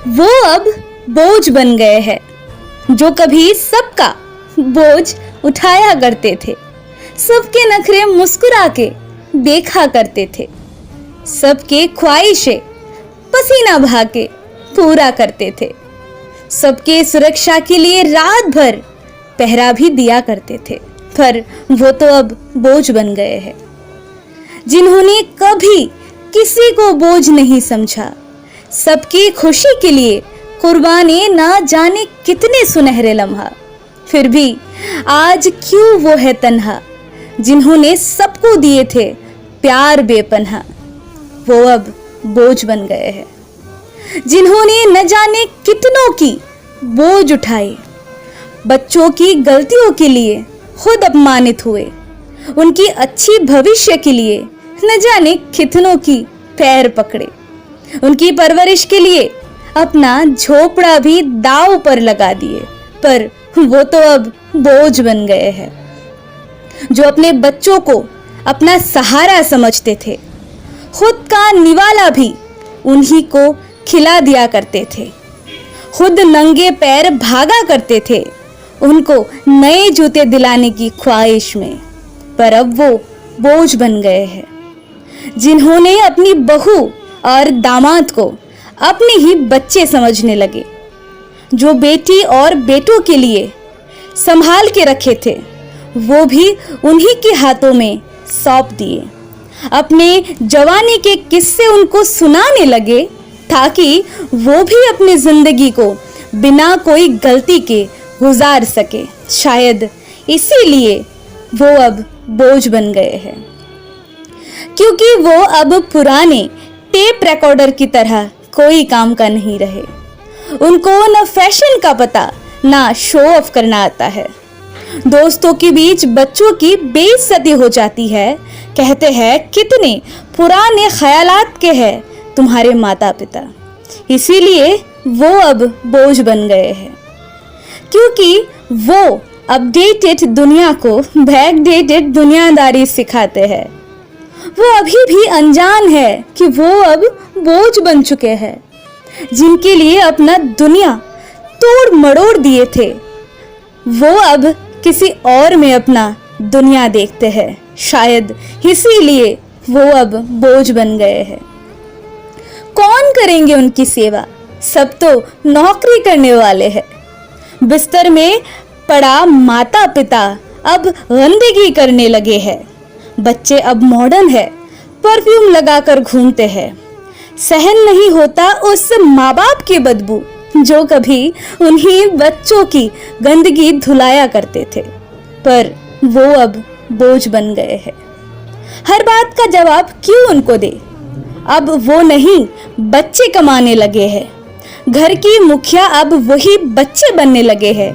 वो अब बोझ बन गए हैं जो कभी सबका बोझ उठाया करते थे। सबके नखरे मुस्कुरा के देखा करते थे। सबके ख्वाहिशें पसीना बहा के पूरा करते थे। सबके सुरक्षा के लिए रात भर पहरा भी दिया करते थे। पर वो तो अब बोझ बन गए हैं। जिन्होंने कभी किसी को बोझ नहीं समझा, सबकी खुशी के लिए कुर्बानी ना जाने कितने सुनहरे लम्हा, फिर भी आज क्यों वो है तन्हा। जिन्होंने सबको दिए थे प्यार बेपनाह, वो अब बोझ बन गए हैं। जिन्होंने न जाने कितनों की बोझ उठाए, बच्चों की गलतियों के लिए खुद अपमानित हुए, उनकी अच्छी भविष्य के लिए न जाने कितनों की पैर पकड़े, उनकी परवरिश के लिए अपना झोपड़ा भी दांव पर लगा दिए, पर वो तो अब बोझ बन गए हैं। जो अपने बच्चों को अपना सहारा समझते थे, खुद का निवाला भी उन्हीं को खिला दिया करते थे, खुद नंगे पैर भागा करते थे उनको नए जूते दिलाने की ख्वाहिश में, पर अब वो बोझ बन गए हैं। जिन्होंने अपनी बहू और दामाद को अपने ही बच्चे समझने लगे, जो बेटी और बेटों के लिए संभाल के रखे थे, वो भी उन्हीं के हाथों में सौंप दिए। अपने जवानी के किस्से उनको सुनाने लगे ताकि वो भी अपनी जिंदगी को बिना कोई गलती के गुजार सके। शायद इसीलिए वो अब बोझ बन गए हैं, क्योंकि वो अब पुराने टेप रिकॉर्डर की तरह कोई काम का नहीं रहे। उनको न फैशन का पता, ना शो ऑफ करना आता है। दोस्तों के बीच बच्चों की बेइज्जती हो जाती है, कहते हैं कितने पुराने ख्यालात के हैं तुम्हारे माता पिता। इसीलिए वो अब बोझ बन गए हैं, क्योंकि वो अपडेटेड दुनिया को बैकडेटेड दुनियादारी सिखाते हैं। वो अभी भी अनजान है कि वो अब बोझ बन चुके हैं। जिनके लिए अपना दुनिया तोड़ मड़ोड़ दिए थे, वो अब किसी और में अपना दुनिया देखते हैं। शायद इसीलिए वो अब बोझ बन गए हैं। कौन करेंगे उनकी सेवा, सब तो नौकरी करने वाले हैं। बिस्तर में पड़ा माता पिता अब गंदगी करने लगे हैं। बच्चे अब मॉडर्न है, परफ्यूम लगाकर घूमते हैं। सहन नहीं होता उस माँ बाप की बदबू जो कभी उन्हीं बच्चों की गंदगी धुलाया करते थे, पर वो अब बोझ बन गए हैं। हर बात का जवाब क्यों उनको दे। अब वो नहीं, बच्चे कमाने लगे हैं। घर की मुखिया अब वही बच्चे बनने लगे हैं।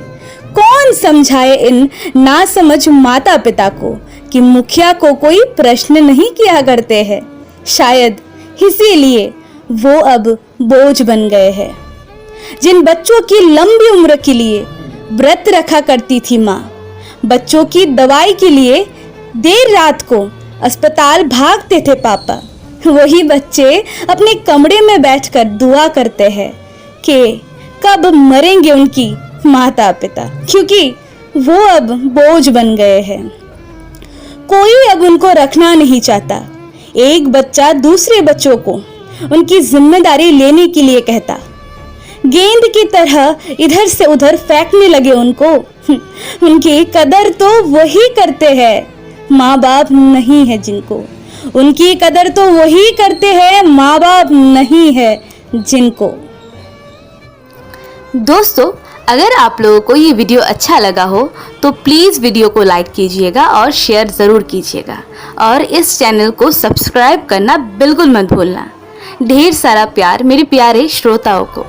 कौन समझाए इन नासमझ माता पिता को कि मुखिया को कोई प्रश्न नहीं किया करते हैं। शायद इसीलिए वो अब बोझ बन गए हैं। जिन बच्चों की लंबी उम्र के लिए व्रत रखा करती थी माँ, बच्चों की दवाई के लिए देर रात को अस्पताल भागते थे पापा, वही बच्चे अपने कमरे में बैठकर दुआ करते हैं कि कब मरेंगे उनकी माता पिता, क्योंकि वो अब बोझ बन गए हैं। कोई अब उनको रखना नहीं चाहता। एक बच्चा दूसरे बच्चों को उनकी जिम्मेदारी लेने के लिए कहता, गेंद की तरह इधर से उधर फेंकने लगे उनको। उनकी कदर तो वही करते हैं माँ बाप नहीं है जिनको। उनकी कदर तो वही करते हैं माँ बाप नहीं है जिनको। दोस्तों, अगर आप लोगों को ये वीडियो अच्छा लगा हो तो प्लीज़ वीडियो को लाइक कीजिएगा और शेयर ज़रूर कीजिएगा, और इस चैनल को सब्सक्राइब करना बिल्कुल मत भूलना। ढेर सारा प्यार मेरे प्यारे श्रोताओं को।